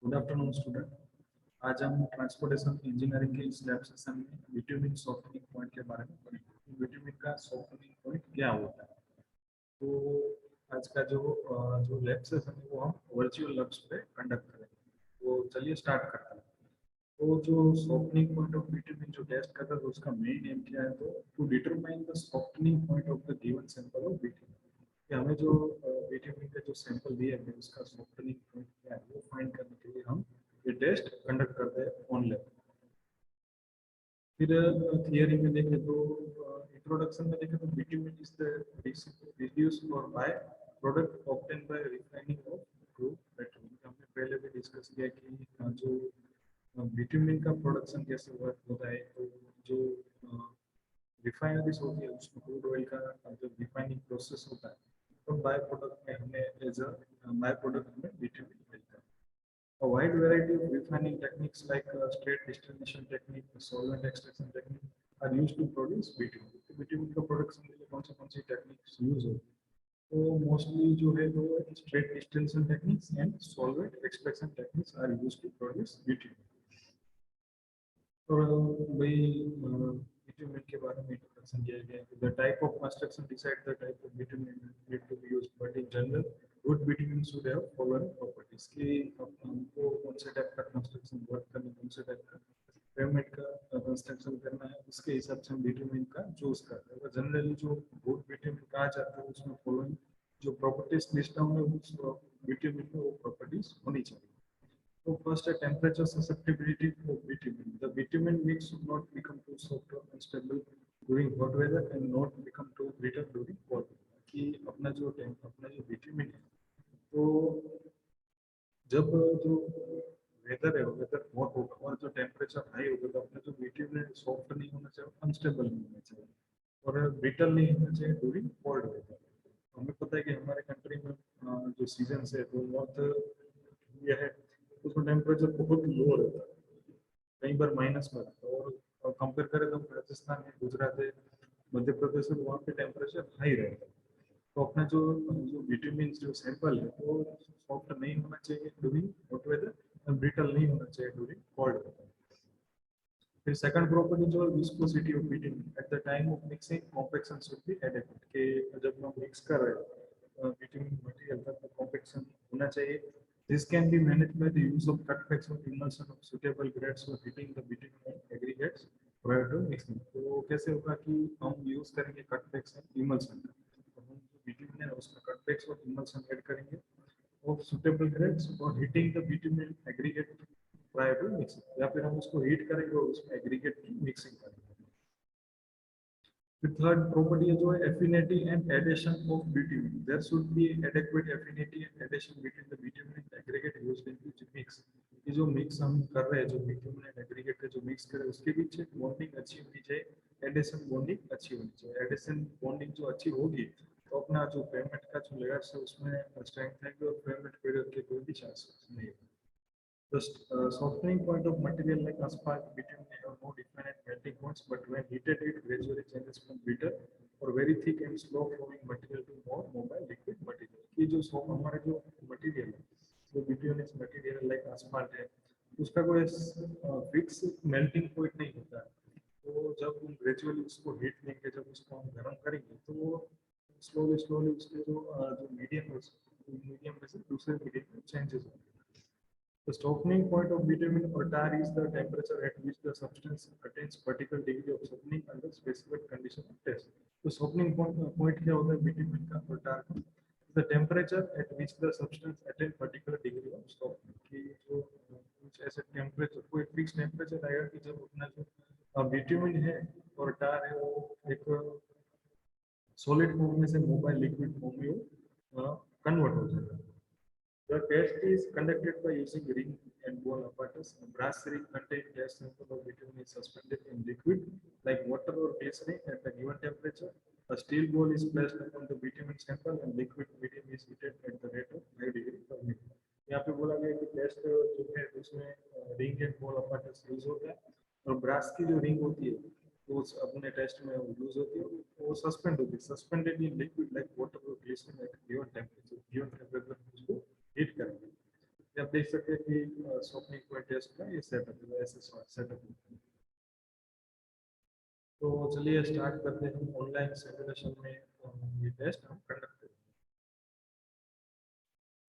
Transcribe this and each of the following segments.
Good afternoon student. आज हम transportation engineering के इस लैब सेशन में बिट्यूमिन सॉफ्टनिंग पॉइंट के बारे में पढ़ेंगे। बिट्यूमिन का सॉफ्टनिंग पॉइंट क्या होता है। तो आज का जो लैब सेशन है वो हम वर्चुअल लैब्स पे कंडक्ट करेंगे। तो चलिए स्टार्ट करते हैं। तो जो सॉफ्टनिंग पॉइंट ऑफ बिट्यूमिन जो टेस्ट करता है तो उसका मेन एम क्या है, तो to determine the softening point of the given sample of bitumen. कि हमें जो बिट्यूमिन का जो सैंपल दिया है उसका सॉफ्टनिंग पॉइंट क्या है वो फाइंड करने के लिए हम ये टेस्ट कंडक्ट करते हैं ऑन लैब। फिर थियरी में देखें तो इंट्रोडक्शन में देखें तो बिट्यूमिन इज द रिड्यूस और by product obtain bye refining of crude petrol. हमने पहले भी डिस्कस किया कि जो बिट्यूमिन का प्रोडक्शन कैसे होता है। तो जो रिफाइनरीज होती है उसमें क्रूड ऑयल का जो रिफाइनिंग प्रोसेस होता है तो बाय प्रोडक्ट में हमें एज अ बाय प्रोडक्ट में बिट्यूमिन मिलता है। A wide variety of refining techniques like straight distillation technique, solvent extraction technique are used to produce bitumen. तो bitumen का प्रोडक्शन के लिए कौन सी टेक्निक्स यूज होती है, तो मोस्टली जो है वो straight distillation techniques and solvent extraction techniques are used to produce bitumen। और भाई bitumen के बारे में इंट्रोडक्शन दिया गया है। The type of construction decide the type of bitumen need to be used, but in general good bitumen should have following properties कि हमको कौन से टाइप का कंस्ट्रक्शन वर्क करना है, कौन से टाइप का पेमेंट का कंस्ट्रक्शन करना है, उसके हिसाब से हम bitumen का चूज करते हैं। जनरली जो गुड bitumen कहा जाता है उसमें फॉलोइंग जो प्रॉपर्टीज लिस्ट डाउन है उस bitumen में वो प्रॉपर्टीज होनी चाहिए। So first, a temperature susceptibility of bitumen. The bitumen mix should not become too soft or unstable during hot weather and not become too brittle during cold weather। कि अपना जो bitumen है तो जब जो वेदर है वेदर हॉट होगा और जो टेम्परेचर हाई होगा तो अपना जो bitumen है सॉफ्ट नहीं होना चाहिए, अनस्टेबल नहीं होना चाहिए और ब्रिटल नहीं होना चाहिए ड्यूरिंग कोल्ड वेदर। हमें पता है कि हमारे कंट्री में जो सीजन है तो नॉर्थ इंडिया है उसमें टेम्परेचर बहुत लो रहता है, कई बार माइनस में रहता है। और कंपेयर करें तो राजस्थान है, गुजरात है, मध्य प्रदेश है, वहाँ पे टेम्परेचर हाई रहता है। तो अपना जो जो विटामिन जो सैंपल है वो सॉफ्ट नहीं होना चाहिए ड्यूरिंग हॉट वेदर और ब्रिटल नहीं होना चाहिए ड्यूरिंग कोल्ड वेदर। फिर सेकंड प्रॉपर्टी जो viscosity of bitumen at the time of mixing compaction should be adequate कि जब हम मिक्स कर रहे हैं बिटुमेन मटेरियल तब कॉम्पैक्शन होना चाहिए। This can be managed by the use of cut PACS और emulsion of suitable grades for heating the bitumen aggregates prior to mixing. तो कैसे होगा कि हम यूज करेंगे कट पैक्स एंड इमल्शन का, तो हम जो बिटुमेन है उसमें कट पैक्स और इमल्शन ऐड करेंगे और सुटेबल ग्रेड्स और heating the bitumen aggregate prior to mixing, या फिर हम उसको हीट करेंगे और उसमें एग्रीगेट की मिक्सिंग करेंगे। The third property is affinity and adhesion of bitumen. There should be adequate affinity and adhesion between the bitumen and aggregate used in which mix. ये जो मिक्स हम कर रहे हैं जो bitumen and aggregate का जो मिक्स कर रहे हैं उसके बीच बॉन्डिंग अच्छी होनी चाहिए, एडिशन बॉन्डिंग अच्छी होनी चाहिए। एडिशन बॉन्डिंग जो अच्छी होगी तो अपना जो पेमेंट का जो लेयर्स है उसमें स्ट्रेंथ है और पेमेंट पीरियड के कोई भी चांसेस नहीं है। The softening point of material like asphalt, bitumen have no definite melting points, but when heated, it gradually changes from bitter or very thick and slow flowing material to more mobile liquid material। कि जो हमारे जो material है, जो bituminous material like asphalt है, उसका कोई fix melting point नहीं होता है। तो जब हम ग्रेजुअली उसको हीट देंगे, जब उसको हम गर्म करेंगे तो वो स्लोली स्लोली उसके जो मीडियम में से दूसरे मीडियम में चेंजेस होंगे। The softening point of bitumen or tar is the temperature at which the substance attains particular degree of softening under specified condition of test। तो softening point क्या होता है bitumen का और tar का? The temperature at which the substance attain particular degree of softening। कि जो कुछ ऐसे टेम्परेचर कोई फिक्स टेम्परेचर आएगा कि जब अपना जो bitumen है और tar है वो एक सॉलिड फॉर्म में से मोबाइल लिक्विड फॉर्म में कन्वर्ट हो जाएगा। The test is conducted by using ring and ball apparatus. A brass ring contains gas sample of bitumen is suspended in liquid like water or glycerin at a given temperature. A steel ball is placed upon the bitumen sample and liquid medium is heated at the rate of 5 degree per minute। यहाँ पे बोला गया कि test जो है उसमें ring and ball apparatus use होता है और ब्रास की जो रिंग होती है वो अपने टेस्ट में यूज होती है, वो सस्पेंड होती है, suspended in liquid like water और glycerine at given temperature. Given temperature उसको हीट करेंगे। या आप देख सकते हैं कि सॉफ्टनिंग पॉइंट टेस्ट का ये सेटअप है, ऐसे सेटअप है। तो चलिए स्टार्ट करते हैं ऑनलाइन सिमुलेशन में ये टेस्ट हम कंडक्ट करेंगे।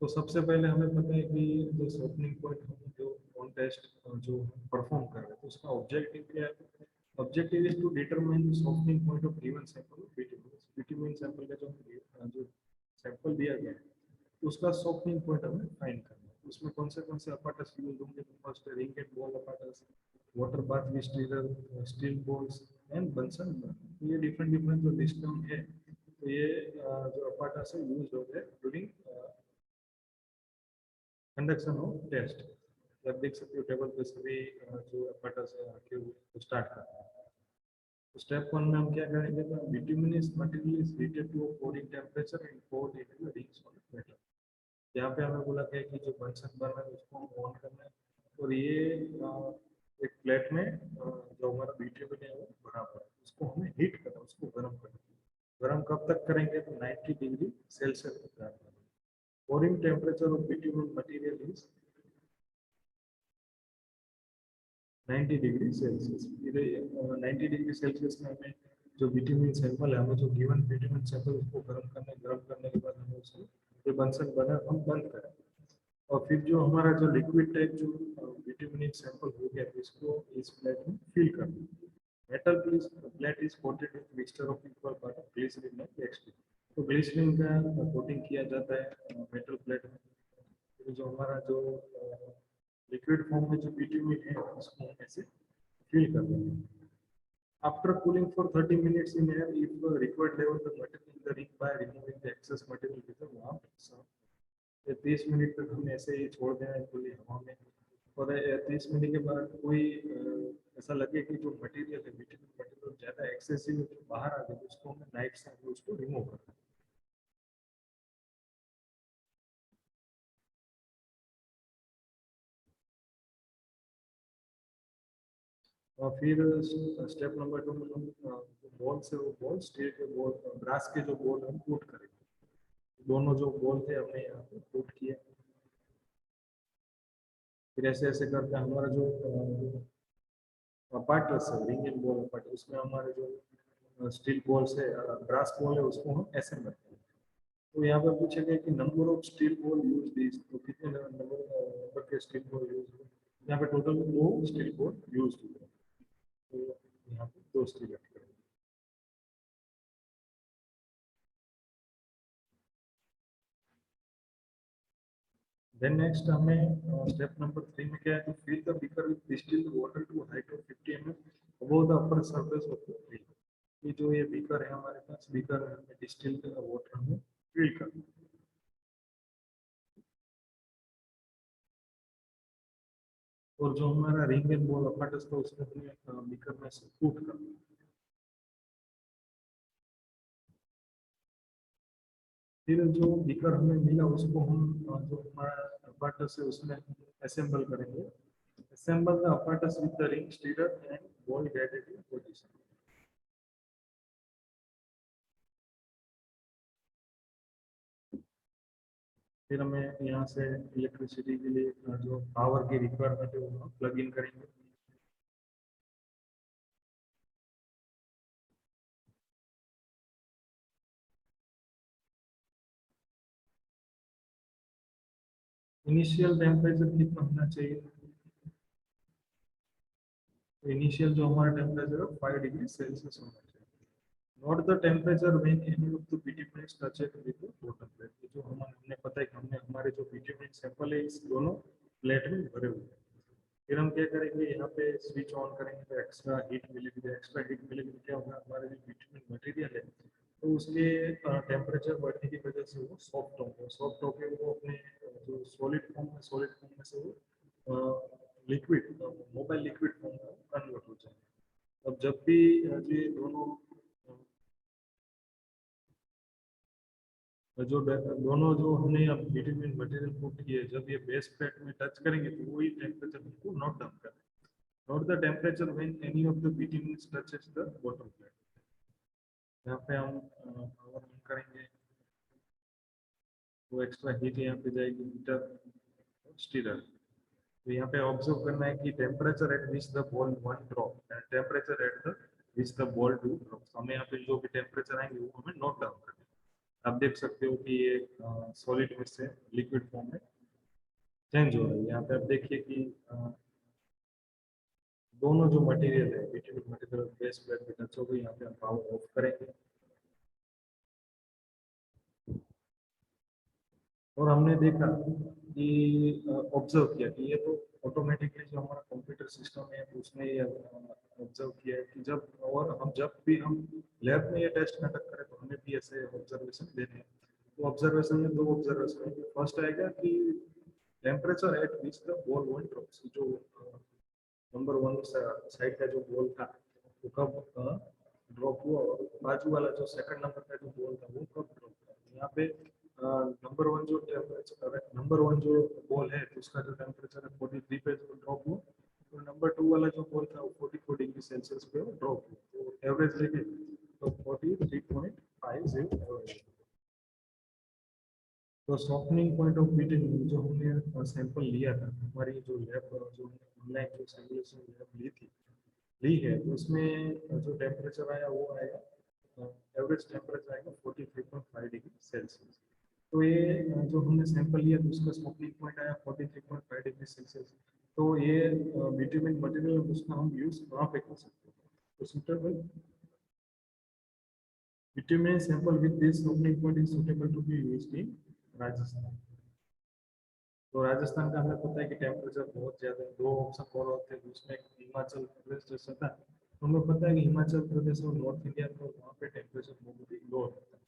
तो सबसे पहले हमें पता है कि जो सॉफ्टनिंग पॉइंट हम जो ऑन टेस्ट जो परफॉर्म कर रहे हैं तो उसका ऑब्जेक्टिव क्या है। Objective is to determine the softening point of given sample of bitumen sample का जो सैंपल दिया गया है उसका सॉफ्टनिंग पॉइंट हमें फाइंड करना है। उसमें कौन से अपार्टस यूज होंगे। तो first ring and ball apparatus, water bath stealer, steel balls and Bunsen. ये डिफरेंट डिफरेंट जो सिस्टम है तो ये जो अपार्टस है यूज हो गए ड्यूरिंग कंडक्शन ऑफ टेस्ट। आप देख सकते हो टेबल पे सभी जो अपार्टस है रखे हुए स्टार्ट करते हैं। स्टेप वन में हम क्या करेंगे तो bituminous material is heated to a pouring temperature and poured into the rings on the metal। यहाँ पे हमें बोला गया कि जो बंसन बर्नर है उसको हम ऑन करना है और ये एक प्लेट में जो हमारा बिटुमिन है वो भरा हुआ है उसको हमें हीट करना है, उसको गर्म करना है। गर्म कब तक करेंगे तो 90 डिग्री सेल्सियस तक करना है। pouring temperature of bitumen material is 90 degree Celsius. फिर 90 डिग्री सेल्सियस में हमें जो बिट्यूमेन सैंपल है हमें जो गिवन बिट्यूमेन सैंपल उसको गर्म करने के बाद हमें उसको जो बंसन बना हम बंद करें और फिर जो हमारा जो लिक्विड टाइप जो बिट्यूमेन सैंपल हो गया तो इसको इस प्लेट में फिल करना है। Metal plate is coated with mixture of equal part of glycerine and extreme. तो ग्लिसरीन का कोटिंग किया जाता है मेटल प्लेट में। फिर जो हमारा जो लिक्विड फॉर्म में जो बिट्यूमेन है उसको हम ऐसे fill कर देंगे। After cooling for 30 minutes in air, if required level the material in the ring by removing the excess material with a warm sun। 30 minute तक हम ऐसे ही छोड़ देना है खुली हवा में और 30 मिनट के बाद कोई ऐसा लगे कि जो मटेरियल है बिट्यूमेन मटेरियल ज़्यादा एक्सेसिव बाहर आ गया तो उसको हमें नाइफ से उसको रिमूव करना है। और फिर स्टेप नंबर 2 में हम बॉल से वो बॉल स्टील के बॉल ब्रास के जो बॉल हम कोट करेंगे। दोनों जो बॉल थे हमने यहाँ पे कोट किया। फिर ऐसे ऐसे करके हमारा जो अपार्टस है रिंग एंड बॉल अपार्ट उसमें हमारे जो स्टील बॉल्स है ब्रास बॉल है उसको हम ऐसे करते हैं। तो यहाँ पे पूछा गया कि number of steel ball use this तो कितने नंबर के स्टील बॉल यूज हुए। यहाँ पे टोटल 2 स्टील बॉल यूज हुए। तो यहाँ पे 2 स्टील रखे। Then next हमें स्टेप नंबर 3 में क्या है तो fill the beaker with distilled water to a height of 50 mm above the upper surface of the fill। ये जो ये बीकर है हमारे पास बीकर में हमें डिस्टिल्ड वाटर हमें फिल करना है और जो हमारा रिंग एंड बॉल अपार्टस था उसमें हमें बीकर में से फूट करना है। फिर जो बीकर हमें मिला उसको हम जो हमारा अपार्टस है उसमें असेंबल करेंगे। assemble the apparatus with the ring stirrer and ball guided in position। फिर हमें यहाँ से इलेक्ट्रिसिटी के लिए जो पावर की रिक्वायरमेंट है वो प्लग इन करेंगे। इनिशियल टेम्परेचर कितना होना चाहिए। इनिशियल जो हमारा टेम्परेचर है 5 डिग्री सेल्सियस होना चाहिए। Note the temperature when any of the bitumen touched with the bottom plate. जो हमने पता है कि हमने हमारे जो बिट्यूमेन सैंपल है इस दोनों प्लेट में भरे हुए हैं। फिर हम क्या करेंगे यहाँ पे स्विच ऑन करेंगे तो एक्स्ट्रा हीट मिलेगी। एक्स्ट्रा हीट मिलेगी तो क्या होगा हमारे जो बिट्यूमेन मटेरियल है तो उसके टेम्परेचर बढ़ने की वजह से वो सॉफ्ट होंगे। सॉफ्ट होकर वो अपने जो सॉलिड फॉर्म में से वो लिक्विड मोबाइल लिक्विड फॉर्म में कन्वर्ट हो जाए। अब जब भी ये दोनों दोनों जो हमने अब बिट्यूमेन मटेरियल पुट किए जब ये बेस प्लेट में टच करेंगे तो वही टेम्परेचर को नोट डाउन करें। Note the temperature when any of the bitumen touches the bottom plate. यहाँ पे हम पावर ऑन करेंगे वो एक्स्ट्रा हीट यहाँ पे जाएगी हीटर स्टीरर। तो यहाँ पे ऑब्जर्व करना है कि temperature at which the ball one drop and temperature at the which the ball two drop, हमें यहाँ पे जो भी टेम्परेचर आएंगे वो हमें नोट डाउन करना है। आप देख सकते हो कि ये सॉलिड में से लिक्विड फॉर्म में चेंज हो रहा है। यहाँ पे आप देखिए कि दोनों जो मटेरियल है बिटवीन मटेरियल बेस प्लेट पे टच हो गई। यहाँ पे हम पावर ऑफ करेंगे और हमने देखा कि ऑब्जर्व किया कि ये तो ऑटोमेटिकली जो हमारा कंप्यूटर सिस्टम है उसने ये ऑब्जर्व किया है कि जब और हम जब भी हम लैब में ये टेस्ट कंडक्ट करें तो हमें भी ऐसे ऑब्जर्वेशन देने हैं। तो ऑब्जर्वेशन में दो ऑब्जर्वेशन है। फर्स्ट आएगा कि temperature at which the ball one drops, जो नंबर वन साइड का जो बॉल था वो कब ड्रॉप हुआ और बाजू वाला जो सेकंड नंबर का जो बॉल था वो कब ड्रॉप हुआ। यहाँ पे नंबर वन जो टेम्परेचर नंबर वन जो बॉल है तो उसका जो टेम्परेचर है 43 पे ड्रॉप हुआ, तो नंबर टू वाला जो बॉल था वो 44 डिग्री सेल्सियस पे ड्रॉप हुआ। तो एवरेज लेके तो 43.50 एवरेज। तो सॉफ्टनिंग पॉइंट ऑफ बीटिंग जो हमने सैंपल लिया था हमारी जो लैब जो ऑनलाइन जो सिमुलेशन लैब ली है तो उसमें जो टेम्परेचर आया वो आएगा एवरेज टेम्परेचर आएगा 43.5 डिग्री सेल्सियस। तो ये जो हमने सैंपल लिया तो उसका सॉफ्टनिंग पॉइंट आया 43.5 डिग्री सेल्सियस। तो ये बिटुमेन मटेरियल उसका हम यूज कहाँ पे कर सकते हैं। तो suitable bitumen sample with this opening point is suitable to be used in Rajasthan. तो राजस्थान का हमें पता है कि टेम्परेचर बहुत ज्यादा है। दो ऑप्शन और होते हैं उसमें हिमाचल प्रदेश जैसा था। तो हमें पता है कि हिमाचल प्रदेश और नॉर्थ इंडिया में वहाँ पे टेम्परेचर बहुत ही लो होता है।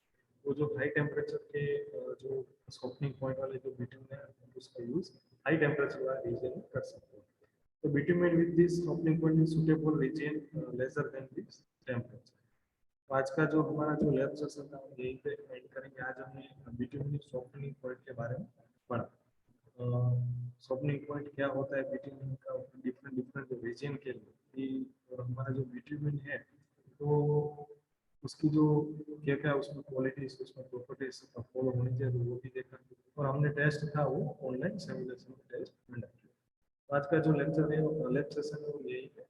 वो जो हाई टेम्परेचर के जो सॉफ्टनिंग पॉइंट वाले जो बिटुमेन है उसका यूज हाई टेम्परेचर वाले रीजन में कर सकते हैं। तो bitumen with this softening point is suitable region lesser than this temperature. आज का जो हमारा जो लैब सेशन था हम यहीं पे एंड करेंगे। आज हमने बिटुमेन सॉफ्टनिंग पॉइंट के बारे में पढ़ा। सॉफ्टनिंग पॉइंट क्या होता है बिटुमेन का डिफरेंट डिफरेंट रीजन के लिए और हमारा जो बिटुमेन है तो उसकी जो क्या क्या उसमें क्वालिटीज उसमें प्रॉपर्टीज फॉलो होनी चाहिए तो वो भी देखा। और हमने टेस्ट था वो ऑनलाइन सिमुलेशन टेस्ट कंडक्ट किया। आज का जो लेक्चर है लेक्चर सेशन है वो यही है।